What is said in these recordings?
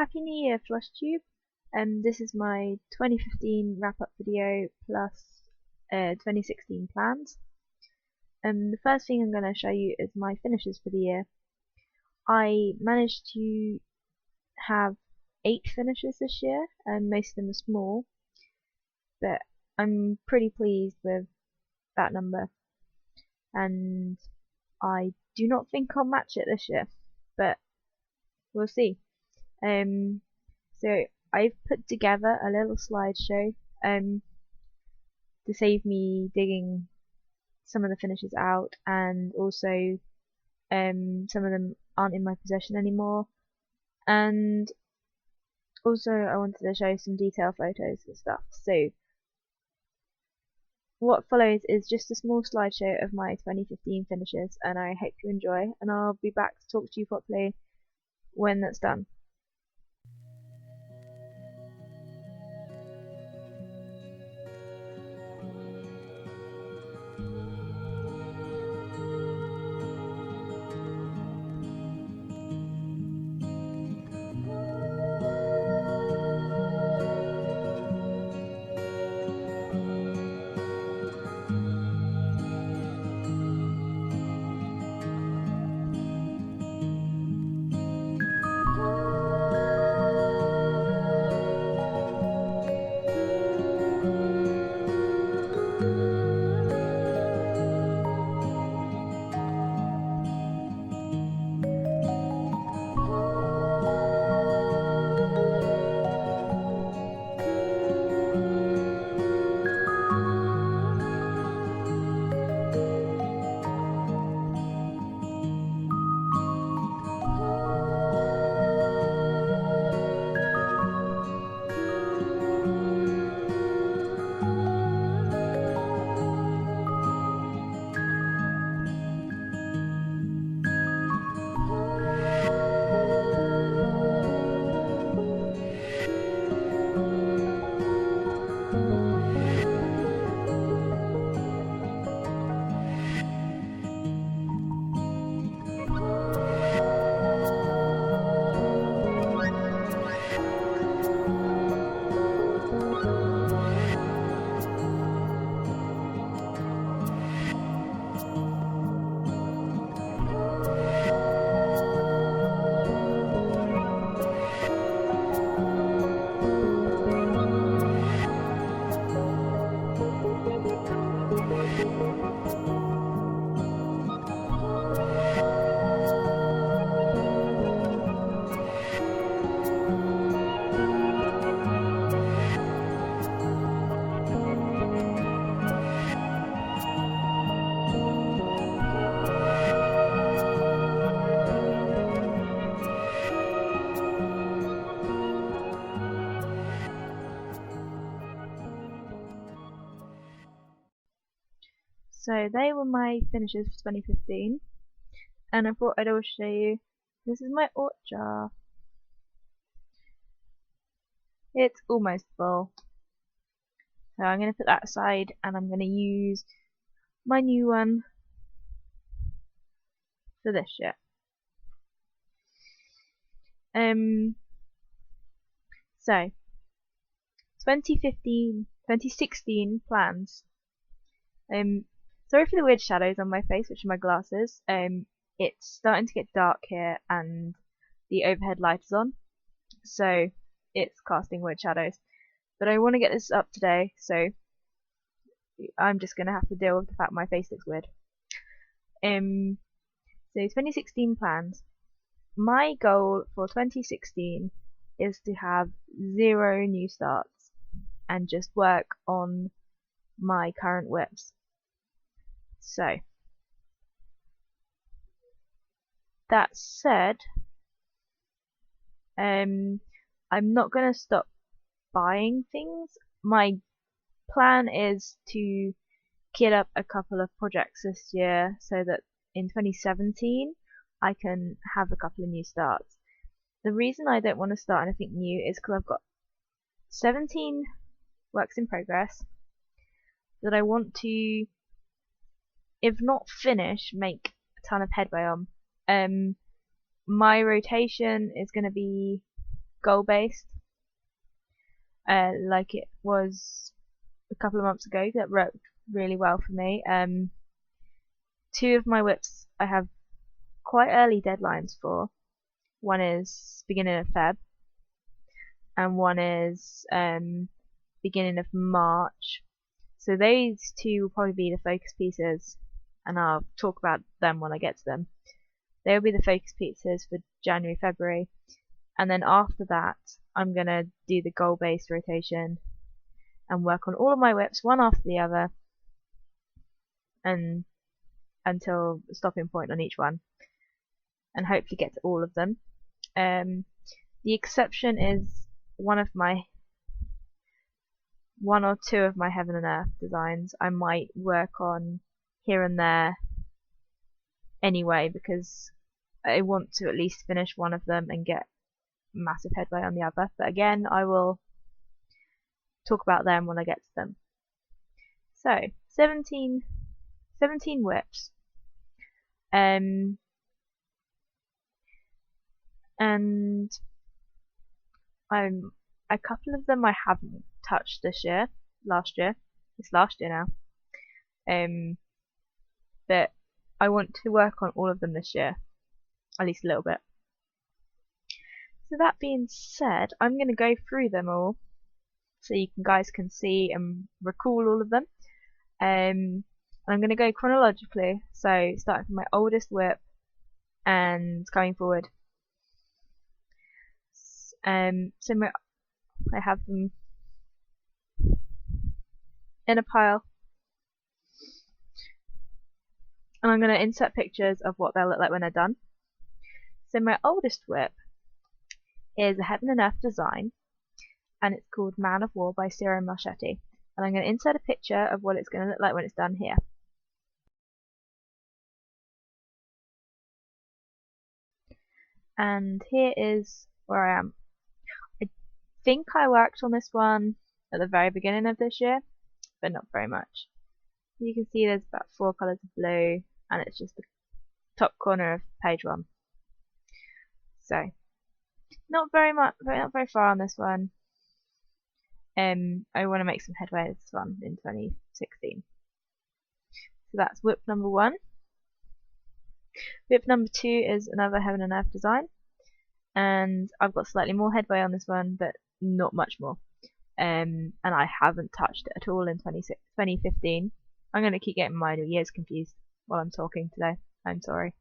Happy New Year, FlushTube! This is my 2015 wrap-up video plus 2016 plans. The first thing I'm going to show you is my finishes for the year. I managed to have 8 finishes this year, and most of them are small, but I'm pretty pleased with that number, and I do not think I'll match it this year, but we'll see. So I've put together a little slideshow to save me digging some of the finishes out, and also some of them aren't in my possession anymore, and also I wanted to show some detail photos and stuff. So what follows is just a small slideshow of my 2015 finishes, and I hope you enjoy, and I'll be back to talk to you properly when that's done. So they were my finishes for 2015, and I thought I'd also show you. This is my art jar. It's almost full, so I'm going to put that aside, and I'm going to use my new one for this year. So 2016 plans. Sorry for the weird shadows on my face, which are my glasses. It's starting to get dark here, and the overhead light is on, so it's casting weird shadows. But I want to get this up today, so I'm just gonna have to deal with the fact my face looks weird. So 2016 plans. My goal for 2016 is to have 0 new starts and just work on my current whips. So that said, I'm not gonna stop buying things. My plan is to kit up a couple of projects this year so that in 2017 I can have a couple of new starts. The reason I don't want to start anything new is because I've got 17 works in progress that I want to, if not finish, make a ton of headway on. My rotation is going to be goal based, like it was a couple of months ago. That worked really well for me. Two of my whips I have quite early deadlines for. One is beginning of Feb, and one is beginning of March. So those two will probably be the focus pieces, and I'll talk about them when I get to them. They'll be the focus pieces for January, February, and then after that I'm gonna do the goal-based rotation and work on all of my whips one after the other, and until the stopping point on each one, and hopefully get to all of them. The exception is one or two of my Heaven and Earth designs I might work on here and there anyway, because I want to at least finish one of them and get massive headway on the other. But again, I will talk about them when I get to them. So 17 whips, and a couple of them I haven't touched this year. It's last year now. But I want to work on all of them this year, at least a little bit. So that being said, I'm going to go through them all so you guys can see and recall all of them. I'm going to go chronologically, so starting from my oldest whip and going forward. So I have them in a pile, and I'm going to insert pictures of what they'll look like when they're done. So my oldest whip is a Heaven and Earth design, and it's called Man of War by Ciro Marchetti, and I'm going to insert a picture of what it's going to look like when it's done here. And here is where I am. I think I worked on this one at the very beginning of this year, but not very much. You can see there's about 4 colours of blue, and it's just the top corner of page 1. So not very far on this one. I want to make some headway with this one in 2016. So that's whip number 1. Whip number 2 is another Heaven and Earth design, and I've got slightly more headway on this one, but not much more. And I haven't touched it at all in 2015. I'm going to keep getting my years confused while I'm talking today. I'm sorry.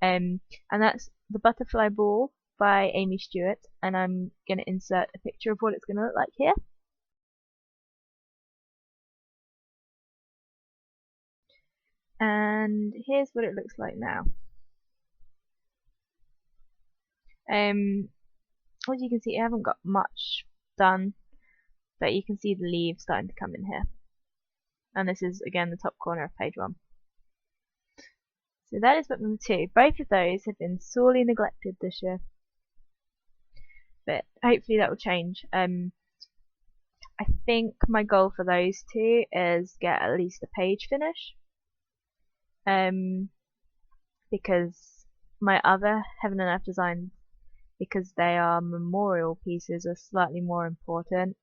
And that's the Butterfly Ball by Amy Stewart, and I'm going to insert a picture of what it's going to look like here. And here's what it looks like now. As you can see, I haven't got much done, but you can see the leaves starting to come in here. And this is again the top corner of page 1. So that is whip number 2. Both of those have been sorely neglected this year, but hopefully that will change. I think my goal for those two is get at least a page finish. Because my other Heaven and Earth designs, because they are memorial pieces, are slightly more important.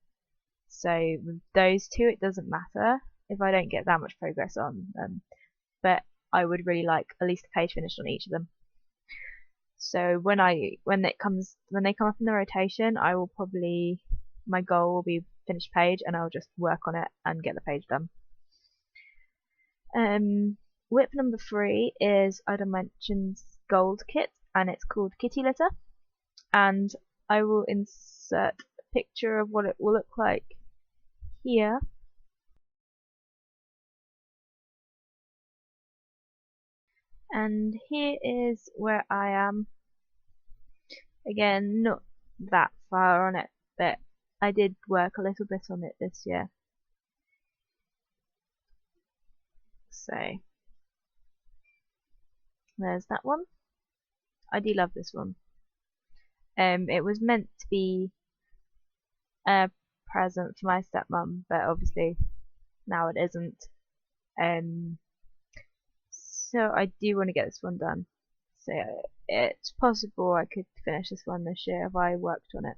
So with those two, it doesn't matter if I don't get that much progress on them. But I would really like at least a page finished on each of them. So when they come up in the rotation, I will probably, my goal will be finished page, and I'll just work on it and get the page done. Whip number 3 is Ida Mention's gold kit, and it's called Kitty Litter, and I will insert a picture of what it will look like here. And here is where I am. Again, not that far on it, but I did work a little bit on it this year. So there's that one. I do love this one. It was meant to be a present for my stepmom, but obviously now it isn't. So I do want to get this one done. So it's possible I could finish this one this year if I worked on it,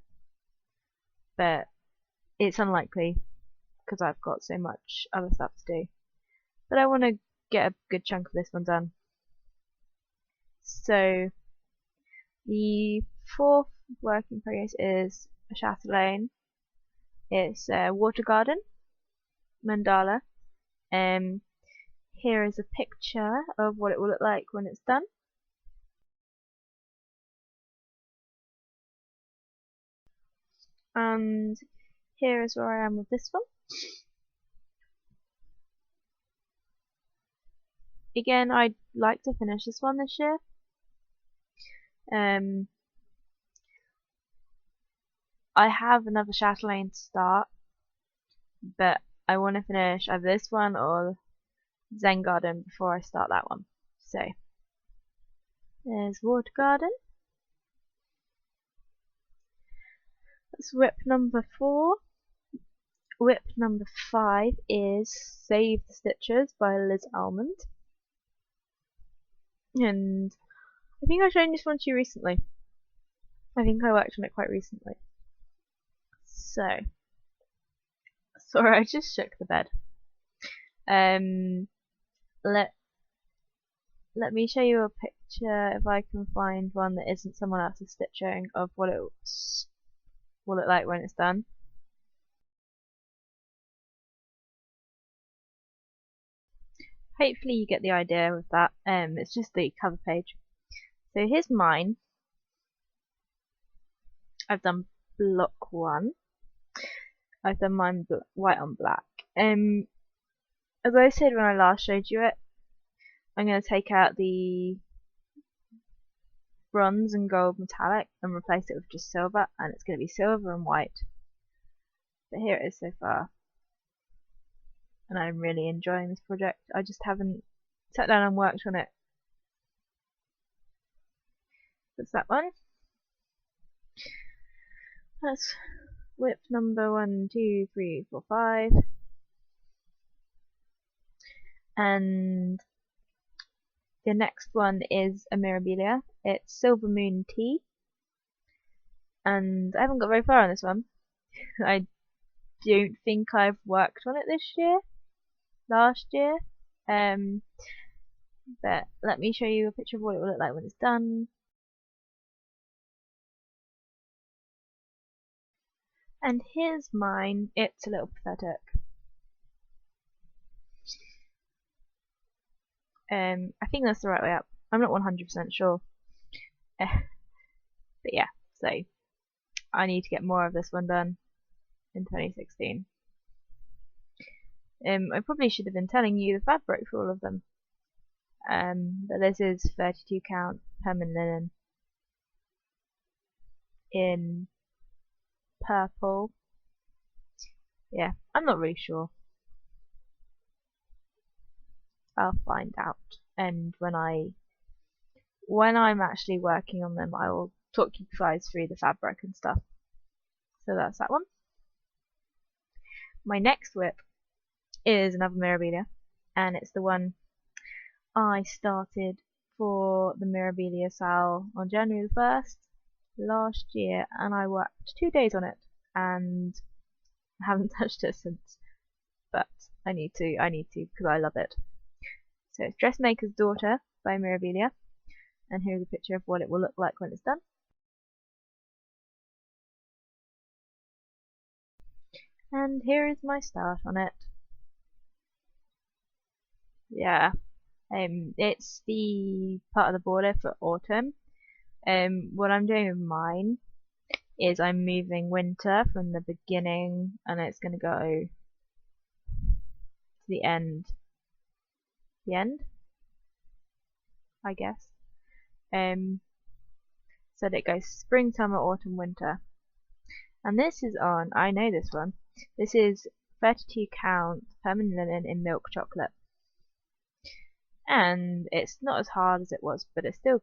but it's unlikely because I've got so much other stuff to do. But I want to get a good chunk of this one done. So the fourth work in progress is a chatelaine. It's a water garden mandala. Here is a picture of what it will look like when it's done. And here is where I am with this one. Again, I'd like to finish this one this year. I have another chatelaine to start, but I want to finish either this one or Zen Garden before I start that one. So there's Water Garden. That's whip number 4. Whip number 5 is Save the Stitches by Liz Almond. And I think I've shown this one to you recently. I think I worked on it quite recently. So, sorry, I just shook the bed. Let me show you a picture if I can find one that isn't someone else's stitching of what it will look like when it's done. Hopefully you get the idea with that. It's just the cover page. So here's mine. I've done block 1. I've done mine white on black. As I said when I last showed you it, I'm going to take out the bronze and gold metallic and replace it with just silver, and it's going to be silver and white. But here it is so far, and I'm really enjoying this project. I just haven't sat down and worked on it. That's that one. That's whip number 1, 2, 3, 4, 5. And the next one is a Mirabilia. It's Silver Moon Tea. And I haven't got very far on this one. I don't think I've worked on it this year. Last year. But let me show you a picture of what it will look like when it's done. And here's mine. It's a little pathetic. I think that's the right way up. I'm not 100% sure. But yeah, so I need to get more of this one done in 2016. I probably should have been telling you the fabric for all of them. But this is 32 count permanent linen in purple. Yeah, I'm not really sure. I'll find out, and when I'm actually working on them, I will talk you guys through the fabric and stuff. So that's that one. My next whip is another Mirabilia, and it's the one I started for the Mirabilia sale on January the 1st last year, and I worked 2 days on it, and I haven't touched it since. But I need to because I love it. So it's Dressmaker's Daughter by Mirabilia, and here's a picture of what it will look like when it's done. And here is my start on it. Yeah, it's the part of the border for autumn. What I'm doing with mine is I'm moving winter from the beginning, and it's going to go to the end. I guess. So that it goes spring, summer, autumn, winter. And this is on, I know this one, this is 32 count permanent linen in milk chocolate. And it's not as hard as it was, but it's still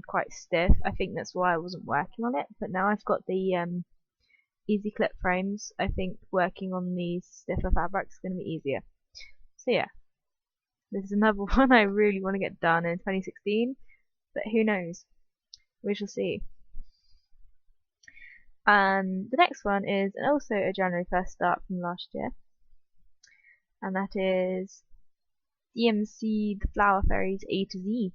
quite stiff. I think that's why I wasn't working on it, but now I've got the easy clip frames. I think working on these stiffer fabrics is going to be easier. So yeah, this is another one I really want to get done in 2016. but who knows? We shall see. And the next one is also a January 1st start from last year, and that is DMC The Flower Fairies A to Z.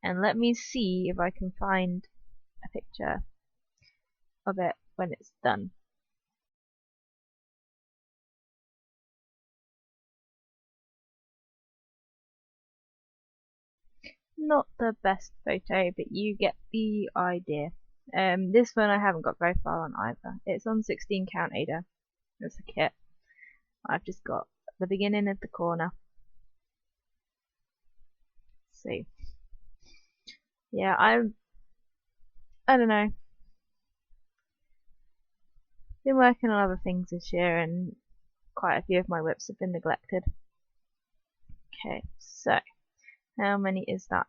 And let me see if I can find a picture of it when it's done. Not the best photo, but you get the idea. This one I haven't got very far on either. It's on 16 count Ada. It's a kit. I've just got the beginning at the corner. So yeah, I don't know. Been working on other things this year, and quite a few of my whips have been neglected. Okay, so how many is that?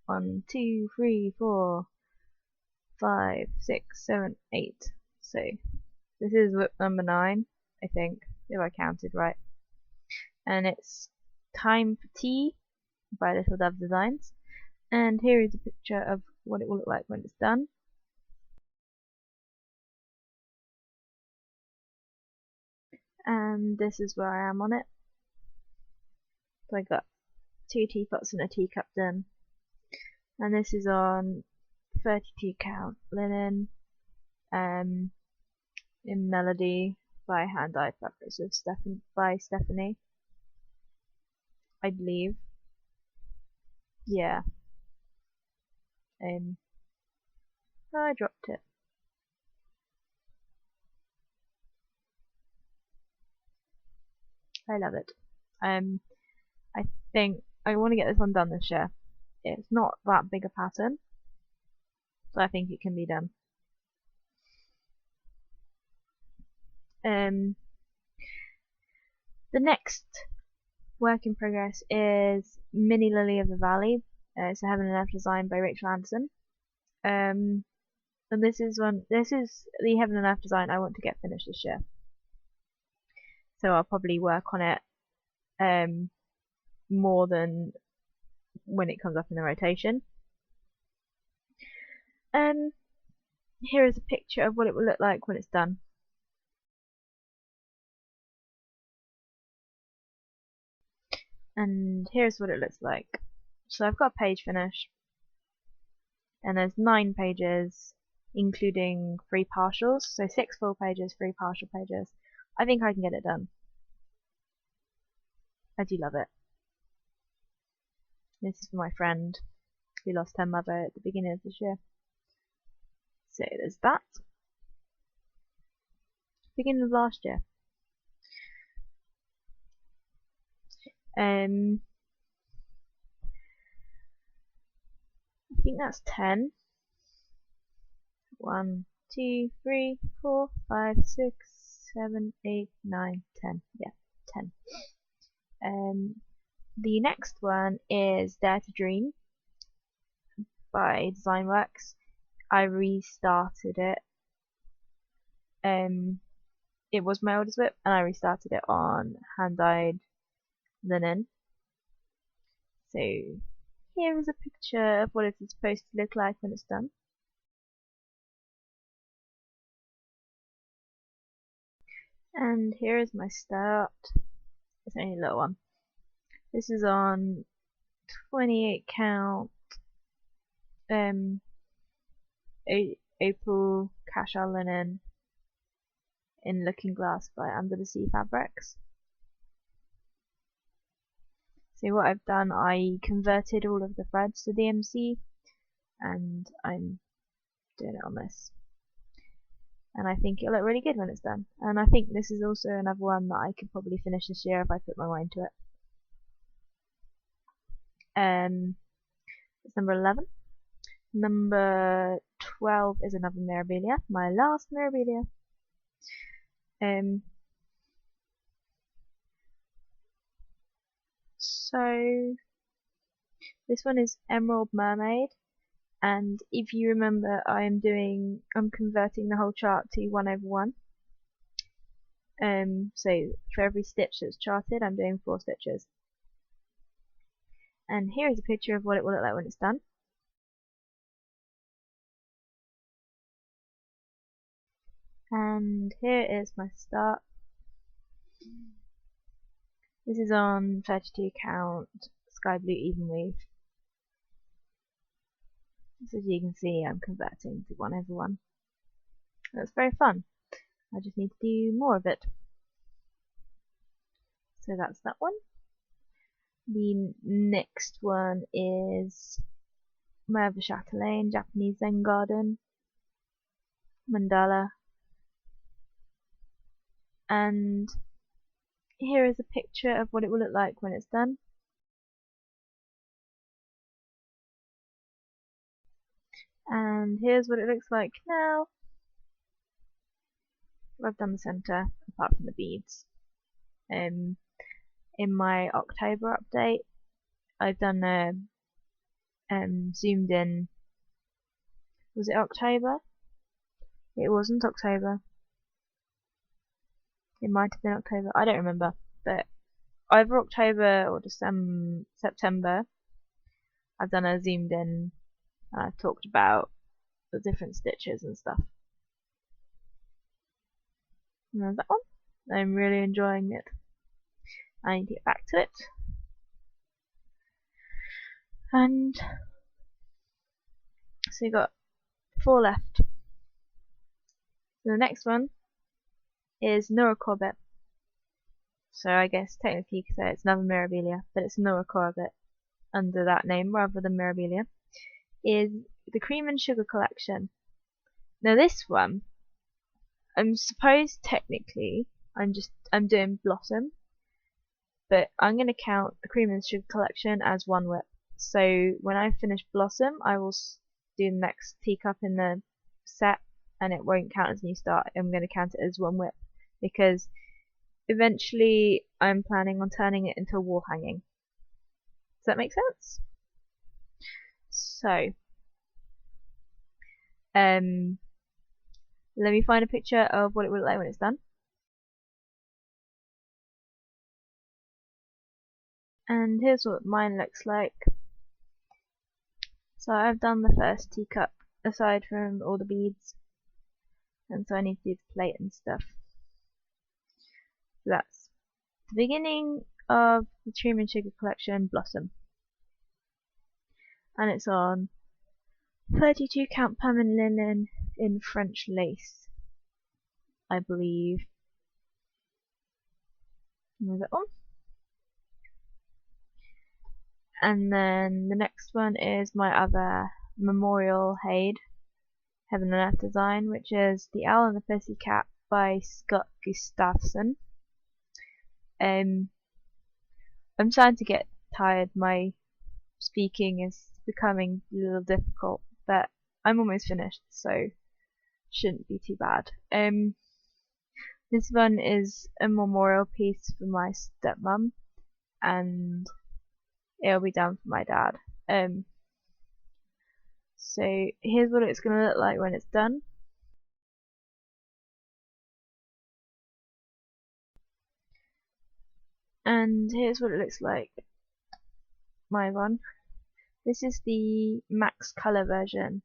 1, 2, 3, 4, 5, 6, 7, 8. So this is whip number 9, I think, if I counted right. And it's Time for Tea by Little Dove Designs. And here is a picture of what it will look like when it's done. And this is where I am on it. So I got 2 teapots and a teacup done. And this is on 32 count linen, in Melody by Hand Dyed Fabrics by Stephanie, I believe. Yeah. I dropped it. I love it. I think I want to get this one done this year. It's not that big a pattern, so I think it can be done. The next work in progress is Mini Lily of the Valley. It's a Heaven and Earth design by Rachel Anderson. And this is the Heaven and Earth design I want to get finished this year. So I'll probably work on it more than when it comes up in the rotation. Here is a picture of what it will look like when it's done. And here's what it looks like. So I've got a page finish, and there's 9 pages, including 3 partials, so 6 full pages, 3 partial pages. I think I can get it done. I do love it. This is for my friend who lost her mother at the beginning of this year. So there's that. Beginning of last year. I think that's 10. 1, 2, 3, 4, 5, 6, 7, 8, 9, 10. Yeah, 10. The next one is Dare to Dream by Designworks. I restarted it. It was my oldest whip, and I restarted it on hand-dyed linen. So here is a picture of what it is supposed to look like when it's done. And here is my start. It's only a little one. This is on 28 count opal cashel linen in Looking Glass by Under the Sea Fabrics. So what I've done, I converted all of the threads to DMC, and I'm doing it on this. And I think it'll look really good when it's done. And I think this is also another one that I could probably finish this year if I put my mind to it. It's number 11. Number 12 is another Mirabilia, my last Mirabilia. So this one is Emerald Mermaid, and if you remember, I'm converting the whole chart to 1/1. So for every stitch that's charted, I'm doing 4 stitches. And here is a picture of what it will look like when it's done. And here is my start. This is on 32 count sky blue even weave. So as you can see, I'm converting to 1/1. That's very fun. I just need to do more of it. So that's that one. The next one is my other chatelaine, Japanese Zen Garden, mandala. And here is a picture of what it will look like when it's done. And here's what it looks like now. I've done the centre, apart from the beads. In my October update, I've done a zoomed in. Was it October? It wasn't October. It might have been October. I don't remember. But either October or September, I've done a zoomed in. And I've talked about the different stitches and stuff. And there's that one. I'm really enjoying it. I need to get back to it. And so you've got 4 left. So the next one is Nora Corbett. So I guess technically you could say it's another Mirabilia, but it's Nora Corbett under that name rather than Mirabilia. Is the Cream and Sugar collection. Now this one, I'm supposed technically I'm doing Blossom, but I'm going to count the Cream and Sugar collection as one whip. So when I finish Blossom, I will do the next teacup in the set, and it won't count as New Start. I'm going to count it as one whip because eventually I'm planning on turning it into a wall hanging. Does that make sense? So, let me find a picture of what it will look like when it's done. And here's what mine looks like. So I've done the first teacup aside from all the beads, and so I need to do the plate and stuff. So that's the beginning of the Cream and Sugar collection Blossom, and it's on 32 count permanent linen in French lace, I believe. And that one. And then the next one is my other Memorial Haid Heaven and Earth design, which is The Owl and the Pussycat by Scott Gustafson. I'm starting to get tired. My speaking is becoming a little difficult, but I'm almost finished, so shouldn't be too bad. This one is a memorial piece for my stepmom, and it'll be done for my dad. So here's what it's going to look like when it's done. And here's what it looks like. My one. This is the max color version.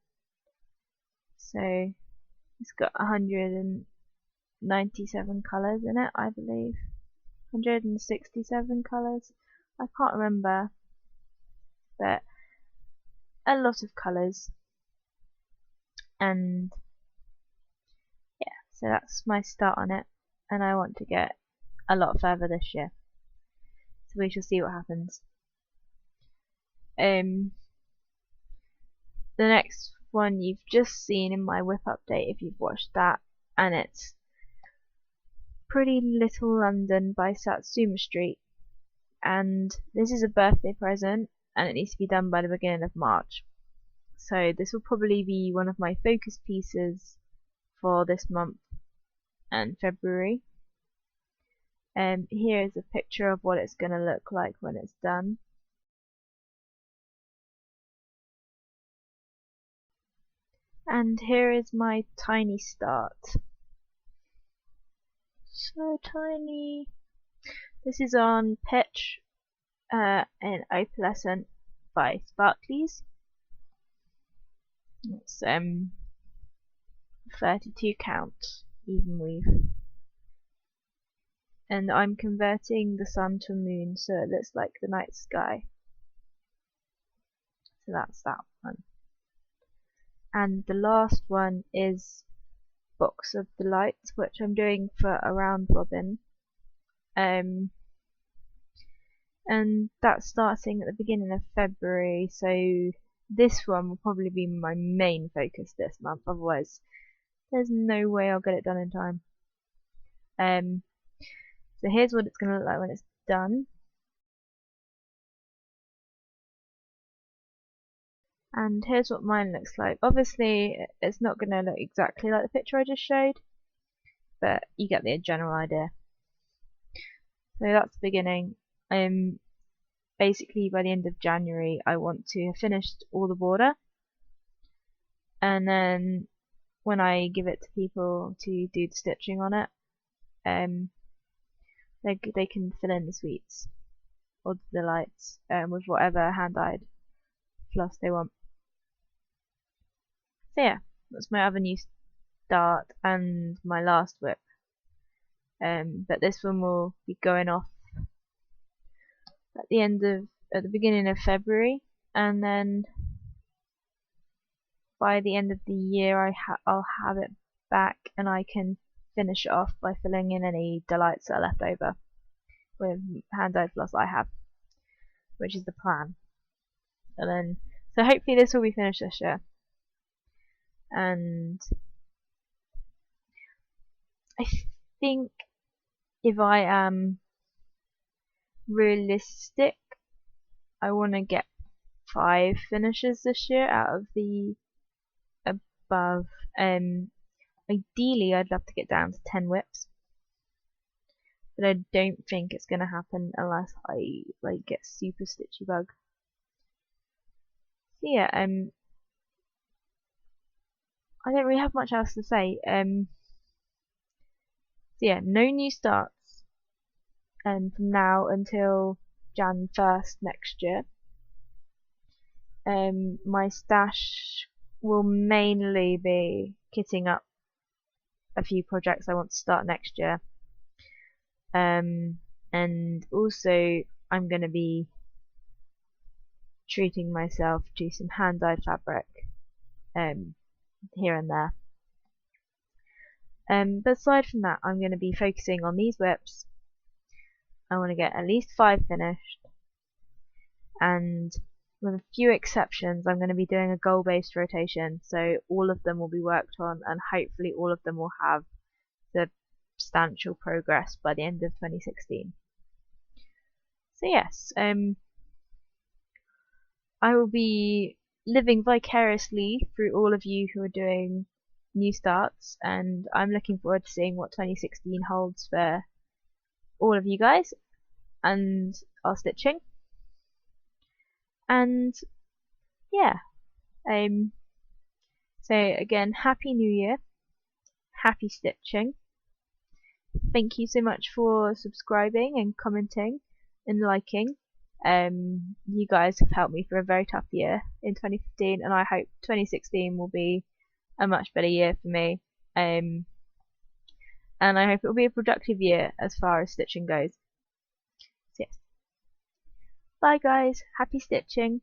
So it's got 197 colors in it, I believe. 167 colors. I can't remember. But a lot of colors. And yeah, so that's my start on it. And I want to get a lot further this year. So we shall see what happens. The next one you've just seen in my whip update if you've watched that, and it's Pretty Little London by Satsuma Street, and this is a birthday present and it needs to be done by the beginning of March. So this will probably be one of my focus pieces for this month and February. Here is a picture of what it's going to look like when it's done. And here is my tiny start. So tiny. This is on Pitch in Opalescent by Sparklies. It's 32 count. even weave. And I'm converting the sun to moon so it looks like the night sky. So that's that one. And the last one is Box of Delights, which I'm doing for a round robin. And that's starting at the beginning of February, so this one will probably be my main focus this month, otherwise there's no way I'll get it done in time. So here's what it's going to look like when it's done. And here's what mine looks like. Obviously it's not going to look exactly like the picture I just showed, but you get the general idea. So that's the beginning. Basically by the end of January I want to have finished all the border, and then when I give it to people to do the stitching on it, they can fill in the sweets or the delights with whatever hand-dyed floss they want. So yeah, that's my other new start and my last whip. But this one will be going off at the beginning of February, and then by the end of the year I'll have it back and I can finish it off by filling in any delights that are left over with hand-dyed floss I have, which is the plan. And then, so hopefully this will be finished this year. And I think if I am realistic, I want to get 5 finishes this year out of the above. Ideally I'd love to get down to 10 whips, but I don't think it's going to happen unless I get super stitchy bug. So yeah, I don't really have much else to say. So yeah, no new starts from now until Jan 1st next year. My stash will mainly be kitting up a few projects I want to start next year. And also I'm going to be treating myself to some hand-dyed fabric here and there. But aside from that, I'm going to be focusing on these whips. I want to get at least 5 finished, and with a few exceptions I'm going to be doing a goal-based rotation, so all of them will be worked on and hopefully all of them will have substantial progress by the end of 2016. So yes, I will be living vicariously through all of you who are doing new starts, and I'm looking forward to seeing what 2016 holds for all of you guys and our stitching. And yeah, so again, Happy New Year, happy stitching. Thank you so much for subscribing and commenting and liking. You guys have helped me through a very tough year in 2015, and I hope 2016 will be a much better year for me. And I hope it will be a productive year as far as stitching goes. So yes. Bye guys, happy stitching.